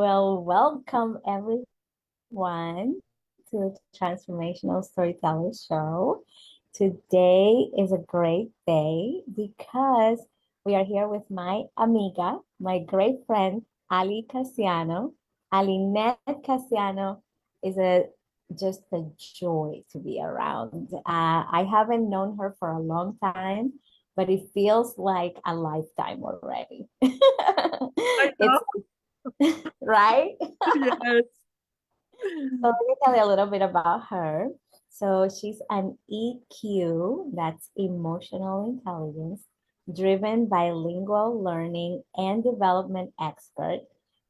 Well, welcome everyone to the Transformational Storytellers show. Today is a great day because we are here with my amiga, my great friend, Ali Casiano. Alinnette Casiano is just a joy to be around. I haven't known her for a long time, but it feels like a lifetime already. I It's know. right. Yes. So let me tell you a little bit about her. So she's an EQ, that's emotional intelligence, driven bilingual learning and development expert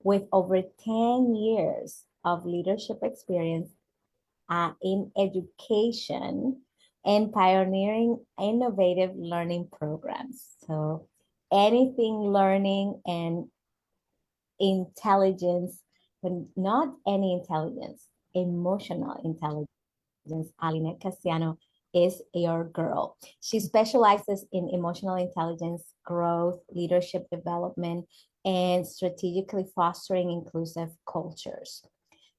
with over 10 years of leadership experience in education and pioneering innovative learning programs. So anything learning and intelligence, but not any intelligence, emotional intelligence. Alinnette Casiano is your girl. She specializes in emotional intelligence, growth, leadership development, and strategically fostering inclusive cultures.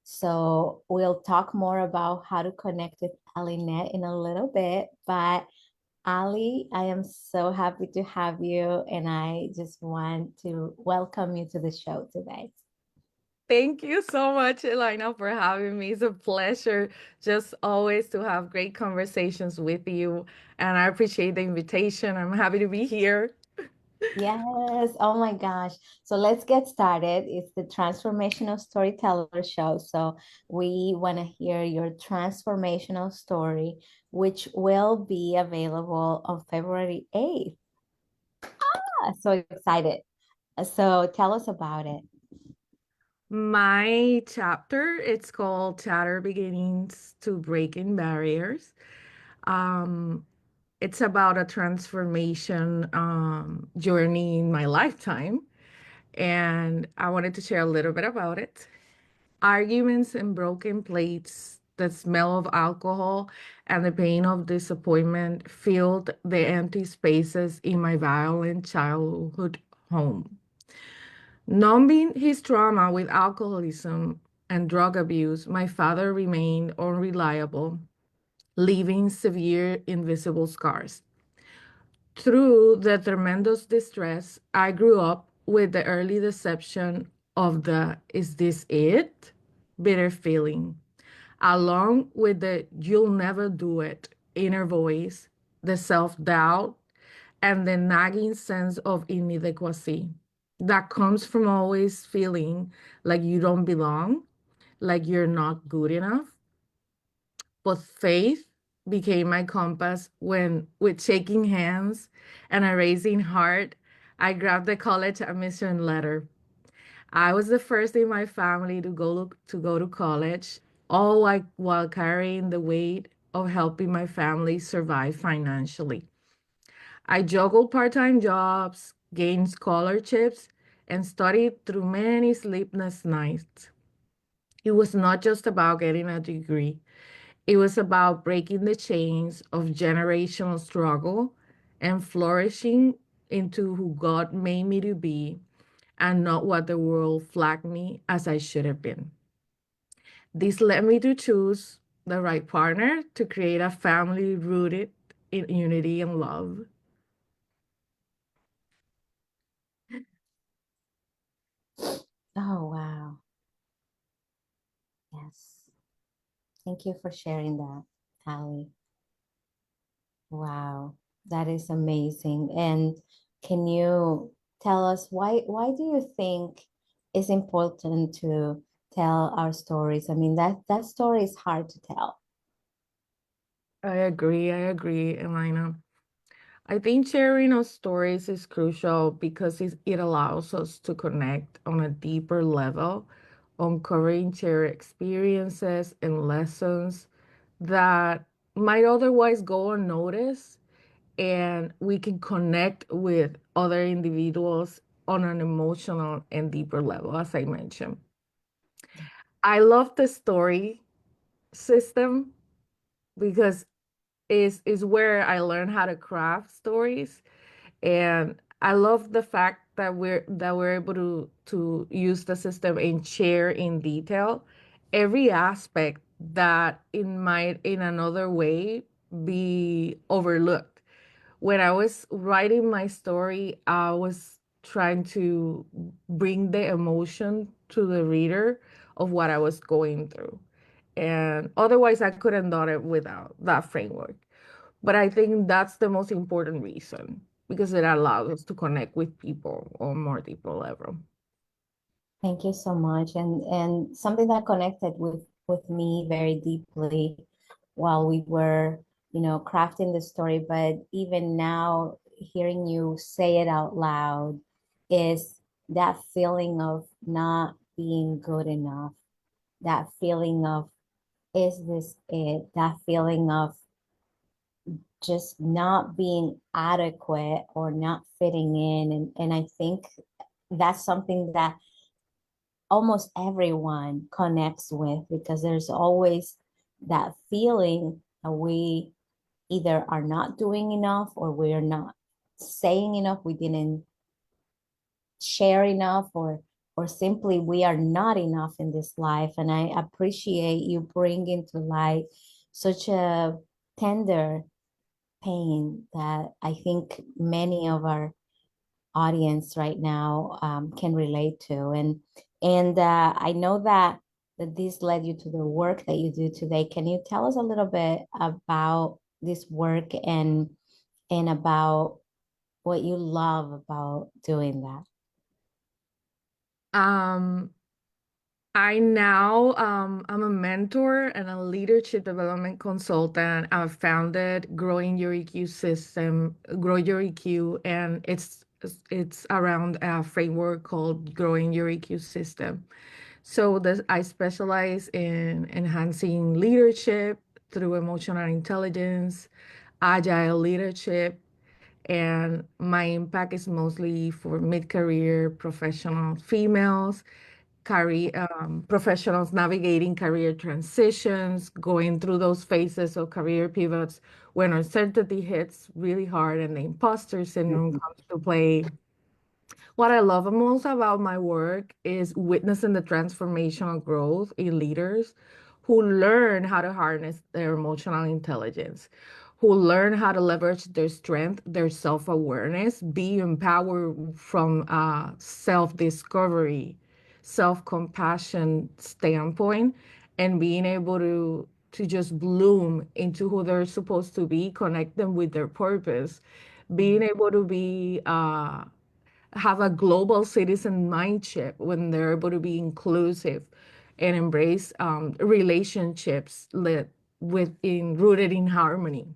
So we'll talk more about how to connect with Alinnette in a little bit, but Ali, I am so happy to have you, and I just want to welcome you to the show today. Thank you so much, Elena, for having me. It's a pleasure just always to have great conversations with you. And I appreciate the invitation. I'm happy to be here. Yes, oh my gosh. So let's get started. It's the Transformational Storyteller show. So we want to hear your transformational story, which will be available on February 8th. So excited. So tell us about it. My chapter, it's called Chatter Beginnings to Breaking Barriers. Um, it's about a transformation journey in my lifetime. And I wanted to share a little bit about it. Arguments and broken plates, the smell of alcohol, and the pain of disappointment filled the empty spaces in my violent childhood home. Numbing his trauma with alcoholism and drug abuse, my father remained unreliable, leaving severe invisible scars. Through the tremendous distress, I grew up with the early deception of the "is this it?" bitter feeling, along with the "you'll never do it" inner voice, the self doubt, and the nagging sense of inadequacy that comes from always feeling like you don't belong, like you're not good enough. But faith became my compass when, with shaking hands and a racing heart, I grabbed the college admission letter. I was the first in my family to go to college, all while carrying the weight of helping my family survive financially. I juggled part-time jobs, gained scholarships, and studied through many sleepless nights. It was not just about getting a degree. It was about breaking the chains of generational struggle and flourishing into who God made me to be and not what the world flagged me as I should have been. This led me to choose the right partner to create a family rooted in unity and love. Oh, wow. Yes. Thank you for sharing that, Ali. Wow, that is amazing. And can you tell us why do you think it's important to tell our stories? I mean, that story is hard to tell. I agree, Elena. I think sharing our stories is crucial because it allows us to connect on a deeper level, uncovering shared experiences and lessons that might otherwise go unnoticed, and we can connect with other individuals on an emotional and deeper level, as I mentioned. Yeah. I love the story system because is where I learned how to craft stories. And I love the fact that we're able to use the system and share in detail every aspect that it might in another way be overlooked. When I was writing my story, I was trying to bring the emotion to the reader of what I was going through. And otherwise, I couldn't do it without that framework. But I think that's the most important reason because it allows us to connect with people on more deeper level. Thank you so much. And something that connected with me very deeply while we were, crafting the story, but even now hearing you say it out loud is that feeling of not being good enough, that feeling of, is this it? That feeling of just not being adequate or not fitting in. And I think that's something that almost everyone connects with, because there's always that feeling that we either are not doing enough, or we're not saying enough, we didn't share enough, or simply we are not enough in this life. And I appreciate you bringing to light such a tender pain that I think many of our audience right now can relate to. And I know that this led you to the work that you do today. Can you tell us a little bit about this work, and about what you love about doing that? Um, I'm a mentor and a leadership development consultant. I've founded Growing Your EQ System, Grow Your EQ, and it's around a framework called Growing Your EQ System. So I specialize in enhancing leadership through emotional intelligence, agile leadership, and my impact is mostly for mid-career professional females, career professionals navigating career transitions, going through those phases of career pivots when uncertainty hits really hard and the imposter syndrome Mhm. comes to play. What I love most about my work is witnessing the transformational growth in leaders who learn how to harness their emotional intelligence, who learn how to leverage their strength, their self awareness, be empowered from a self discovery, self compassion standpoint, and being able to just bloom into who they're supposed to be, connect them with their purpose, being able to be have a global citizen mindset when they're able to be inclusive and embrace relationships rooted in harmony.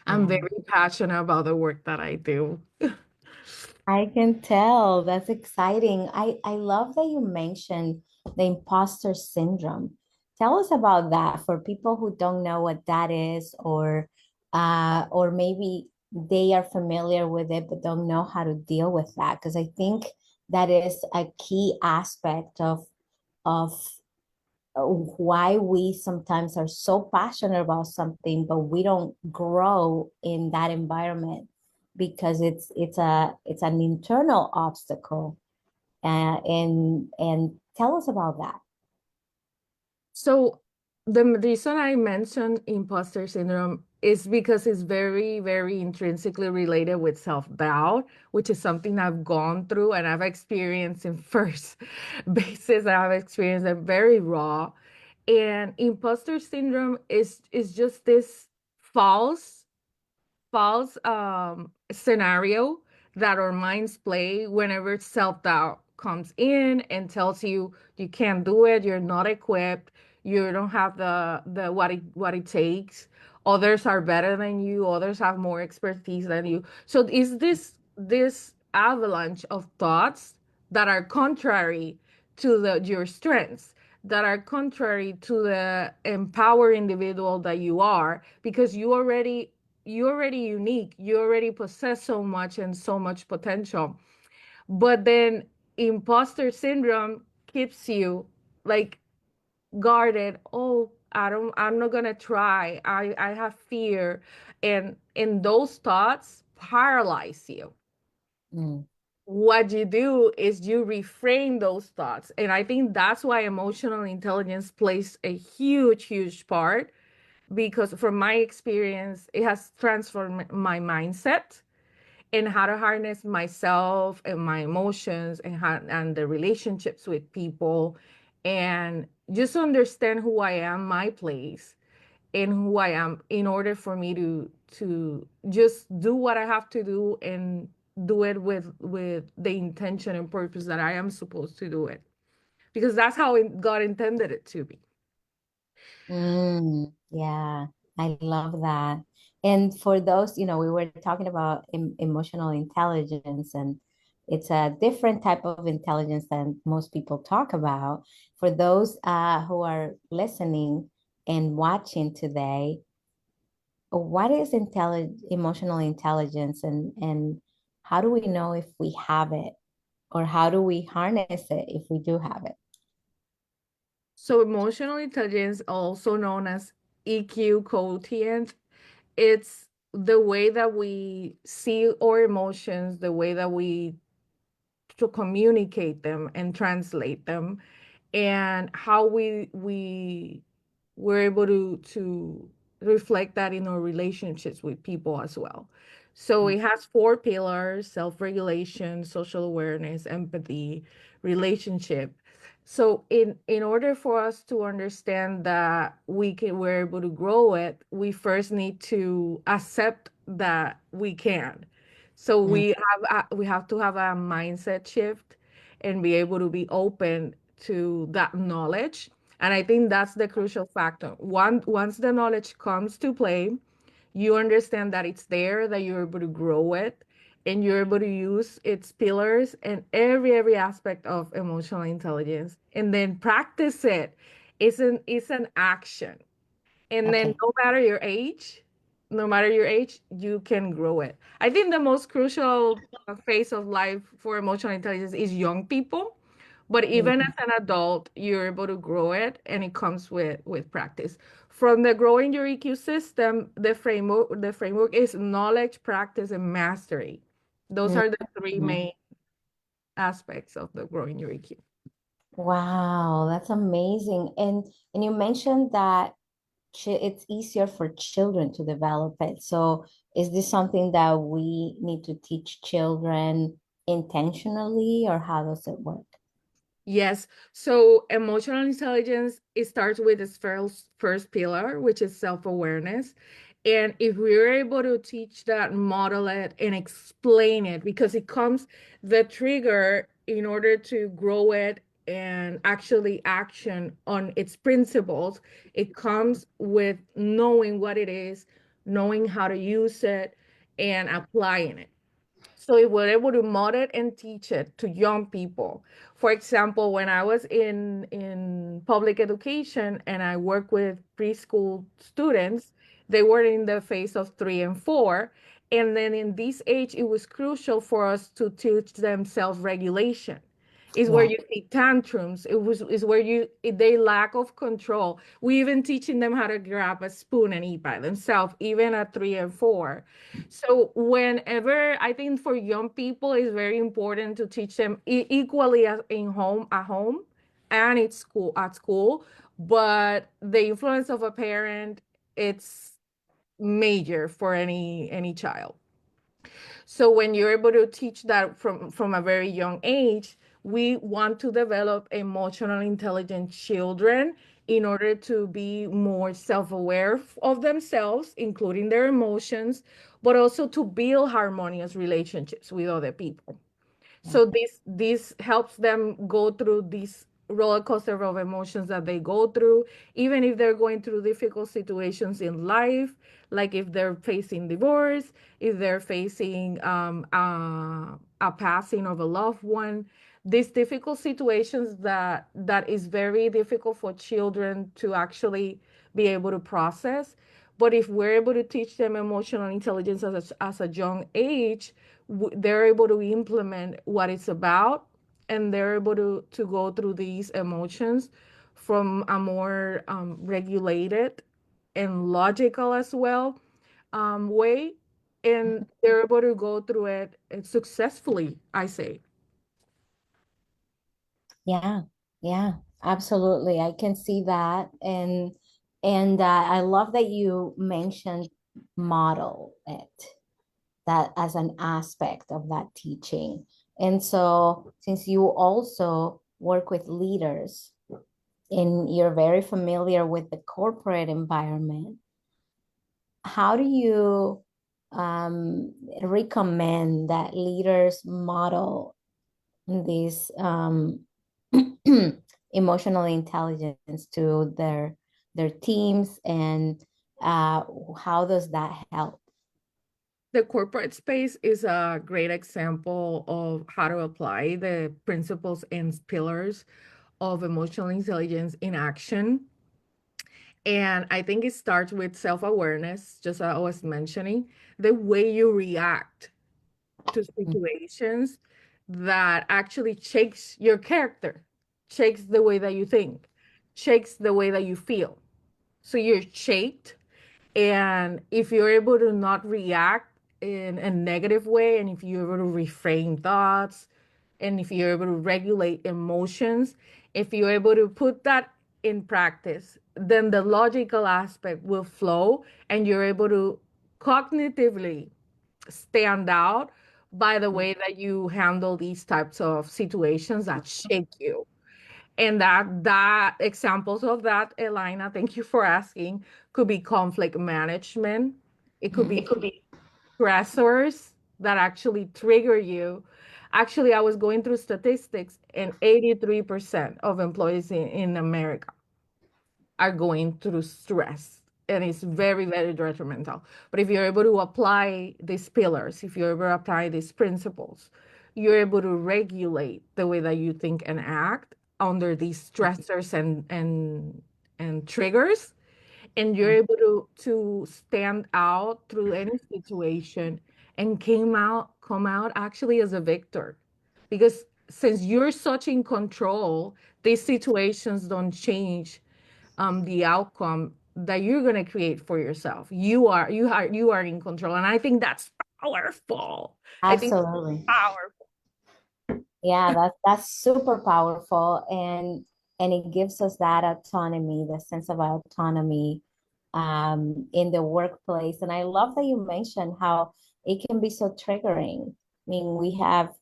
I'm Yeah. very passionate about the work that I do. I can tell. That's exciting. I love that you mentioned the imposter syndrome. Tell us about that for people who don't know what that is, or maybe they are familiar with it but don't know how to deal with that. Because I think that is a key aspect of why we sometimes are so passionate about something, but we don't grow in that environment, because it's an internal obstacle. And tell us about that. So the reason I mentioned imposter syndrome is because it's very, very intrinsically related with self-doubt, which is something I've gone through and I've experienced in first basis. I've experienced it very raw. And imposter syndrome is just this false scenario that our minds play whenever self-doubt comes in and tells you you can't do it, you're not equipped, you don't have the what it takes, others are better than you, others have more expertise than you. So is this avalanche of thoughts that are contrary to your strengths, that are contrary to the empowered individual that you are, because you're already unique. You already possess so much and so much potential. But then imposter syndrome keeps you like guarded. Oh, I'm not gonna try. I have fear. And those thoughts paralyze you. Mm. what you do is you reframe those thoughts. And I think that's why emotional intelligence plays a huge, huge part, because from my experience, it has transformed my mindset and how to harness myself and my emotions and and the relationships with people, and just understand who I am, my place, and who I am, in order for me to just do what I have to do, and do it with the intention and purpose that I am supposed to do it, because that's how God intended it to be. Yeah, I love that. And for those, we were talking about emotional intelligence, and it's a different type of intelligence than most people talk about. For those who are listening and watching today, what is emotional intelligence, and how do we know if we have it, or how do we harness it if we do have it? So emotional intelligence, also known as EQ quotient, it's the way that we see our emotions, the way that we to communicate them and translate them, and how we were able to reflect that in our relationships with people as well. So it has four pillars: self-regulation, social awareness, empathy, relationship. So in order for us to understand that we're able to grow it, we first need to accept that we can. So Mm, we have to have a mindset shift and be able to be open to that knowledge. And I think that's the crucial factor. Once the knowledge comes to play, you understand that it's there, that you're able to grow it, and you're able to use its pillars and every aspect of emotional intelligence, and then practice it. It's an action. And then okay. no matter your age, you can grow it. I think the most crucial phase of life for emotional intelligence is young people, but even as Mhm. an adult, you're able to grow it, and it comes with practice. From the growing your EQ system, the framework is knowledge, practice, and mastery. Those are the three Mhm. main aspects of the growing your EQ. Wow, that's amazing. And you mentioned that it's easier for children to develop it. So is this something that we need to teach children intentionally, or how does it work? Yes. So emotional intelligence, it starts with this first pillar, which is self-awareness. And if we're able to teach that, model it, and explain it, because it comes the trigger in order to grow it and actually action on its principles, it comes with knowing what it is, knowing how to use it, and applying it. So if we're able to model it and teach it to young people. For example, when I was in public education and I worked with preschool students, they were in the phase of 3 and 4. And then in this age, it was crucial for us to teach them self-regulation. Is where Yeah. you see tantrums. Is where they lack of control. We even teaching them how to grab a spoon and eat by themselves, even at 3 and 4. So whenever, I think for young people, it's very important to teach them equally as at home, and at school. But the influence of a parent, it's major for any child. So when you're able to teach that from a very young age, we want to develop emotional intelligent children in order to be more self-aware of themselves, including their emotions, but also to build harmonious relationships with other people. Yeah. So this helps them go through this roller coaster of emotions that they go through, even if they're going through difficult situations in life, like if they're facing divorce, if they're facing a passing of a loved one. These difficult situations that is very difficult for children to actually be able to process. But if we're able to teach them emotional intelligence as a young age, they're able to implement what it's about, and they're able to go through these emotions from a more regulated and logical as well way. and they're able to go through it successfully, I say. Yeah, yeah, absolutely. I can see that. And I love that you mentioned model it, that as an aspect of that teaching. And so since you also work with leaders and you're very familiar with the corporate environment, how do you recommend that leaders model this emotional intelligence to their teams, and uh, how does that help? The corporate space is a great example of how to apply the principles and pillars of emotional intelligence in action. And I think it starts with self awareness, just as I was mentioning, the way you react to situations that actually shakes your character, shakes the way that you think, shakes the way that you feel. So you're shaped, and if you're able to not react in a negative way, and if you're able to reframe thoughts, and if you're able to regulate emotions, if you're able to put that in practice, then the logical aspect will flow, and you're able to cognitively stand out by the way that you handle these types of situations that shake you. And that examples of that, Elena, thank you for asking, could be conflict management. It could be stressors that actually trigger you. Actually, I was going through statistics, and 83% of employees in America are going through stress, and it's very, very detrimental. But if you're able to apply these pillars, if you're able to apply these principles, you're able to regulate the way that you think and act under these stressors and triggers, and you're able to stand out through any situation and come out actually as a victor, because since you're such in control, these situations don't change the outcome that you're going to create for yourself. You are in control, and I think that's powerful. I think that's Absolutely. powerful. Yeah, that's super powerful, and it gives us that autonomy, the sense of autonomy in the workplace. And I love that you mentioned how it can be so triggering. I mean, we have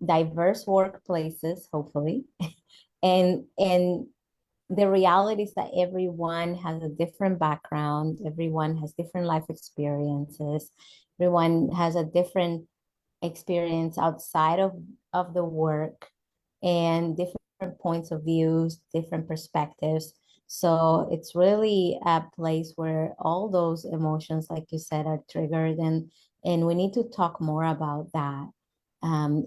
diverse workplaces, hopefully, and the reality is that everyone has a different background, everyone has different life experiences, everyone has a different experience outside of the work, and different points of views, different perspectives. So it's really a place where all those emotions, like you said, are triggered, and we need to talk more about that.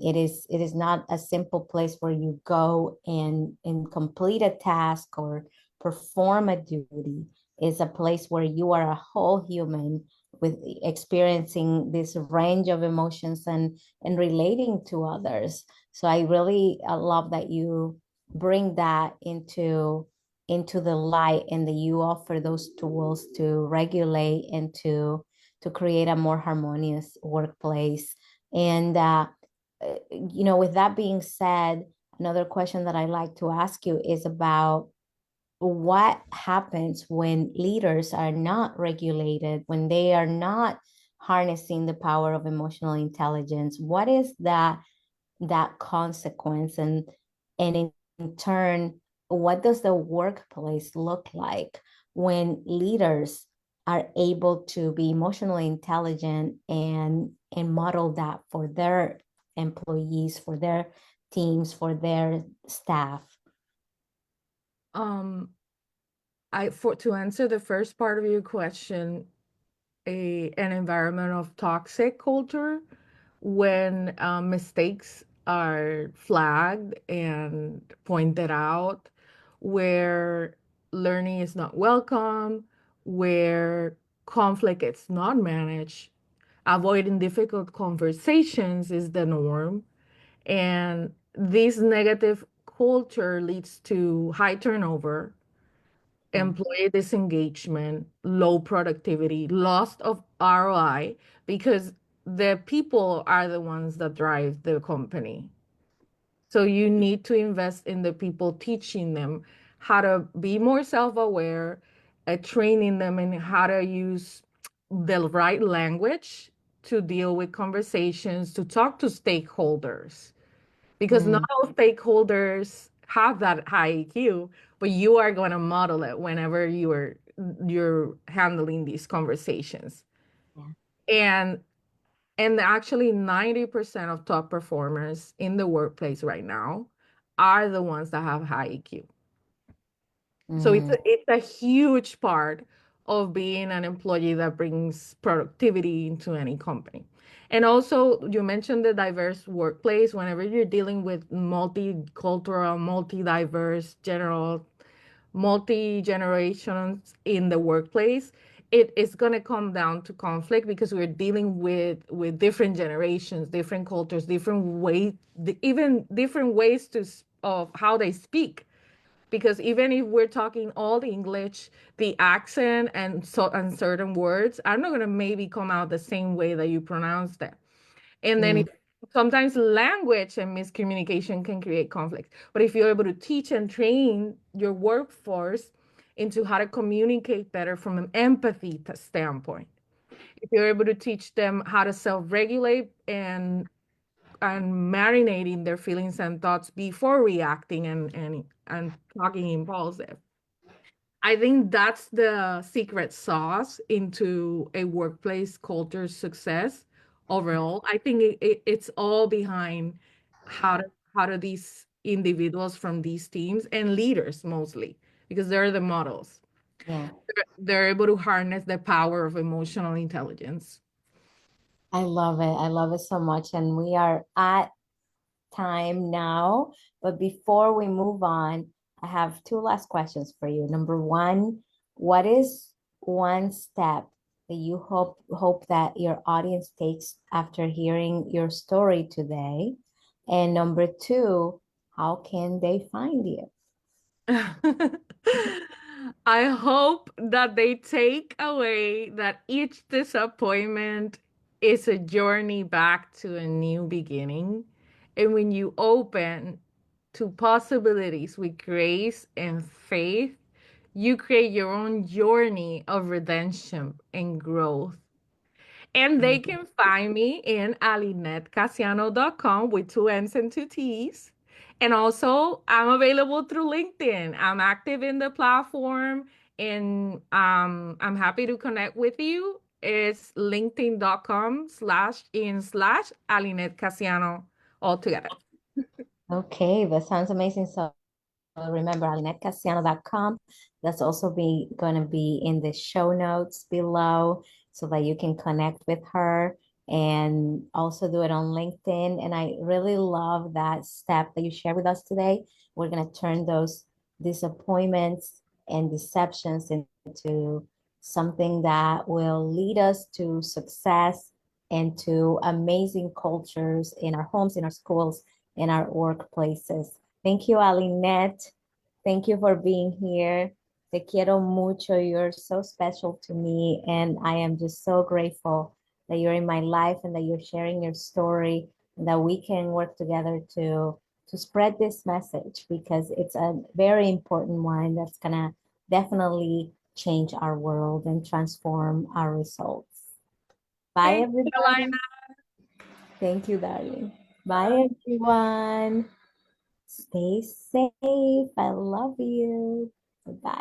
It is not a simple place where you go and complete a task or perform a duty. It's a place where you are a whole human with experiencing this range of emotions and relating to others. So I really love that you bring that into the light, and that you offer those tools to regulate and to create a more harmonious workplace. And with that being said, another question that I like to ask you is about what happens when leaders are not regulated, when they are not harnessing the power of emotional intelligence. What is that consequence, and in turn, what does the workplace look like when leaders are able to be emotionally intelligent and model that for their employees, for their teams, for their staff? Um, I for to answer the first part of your question, an environment of toxic culture when mistakes are flagged and pointed out, where learning is not welcome, where conflict is not managed, avoiding difficult conversations is the norm. And this negative culture leads to high turnover, Yeah. employee disengagement, low productivity, loss of ROI, because the people are the ones that drive the company. So you need to invest in the people, teaching them how to be more self-aware, training them in how to use the right language to deal with conversations, to talk to stakeholders. Because not Mm, all stakeholders have that high EQ, but you are going to model it whenever you're handling these conversations. yeah. And actually 90% of top performers in the workplace right now are the ones that have high EQ. So Mm, it's a huge part of being an employee that brings productivity into any company. And also, you mentioned the diverse workplace. Whenever you're dealing with multicultural, multi-diverse, general, multi-generations in the workplace, it is going to come down to conflict because we're dealing with different generations, different cultures, different ways, even different ways of how they speak, because even if we're talking all the English, the accent and certain words are not going to maybe come out the same way that you pronounce them. And then mm, sometimes language and miscommunication can create conflict. But if you're able to teach and train your workforce into how to communicate better from an empathy standpoint, if you're able to teach them how to self-regulate and marinating their feelings and thoughts before reacting and talking impulsive. I think that's the secret sauce into a workplace culture success overall. I think it's all behind how to how do these individuals from these teams and leaders mostly, because they're the models. yeah. They're able to harness the power of emotional intelligence. I love it. I love it so much. And we are at time now. But before we move on, I have two last questions for you. Number one, what is one step that you hope that your audience takes after hearing your story today? And number two, how can they find you? I hope that they take away that each disappointment is a journey back to a new beginning. And when you open to possibilities with grace and faith, you create your own journey of redemption and growth. And they can find me in AlinnetteCasiano.com with two N's and two T's. And also, I'm available through LinkedIn. I'm active in the platform, and I'm happy to connect with you. It's linkedin.com/in/ Alinnette Casiano all together. Okay, that sounds amazing. So remember, AlinnetteCasiano.com. That's also be going to be in the show notes below so that you can connect with her and also do it on LinkedIn. And I really love that step that you shared with us today. We're going to turn those disappointments and deceptions into something that will lead us to success and to amazing cultures in our homes, in our schools, in our workplaces. Thank you, Alinnette. Thank you for being here. Te quiero mucho. You're so special to me. And I am just so grateful that you're in my life and that you're sharing your story and that we can work together to spread this message because it's a very important one that's gonna definitely change our world and transform our results. Bye, Thank you, everybody. Carolina. Thank you, darling. Bye, everyone. Stay safe. I love you. Bye.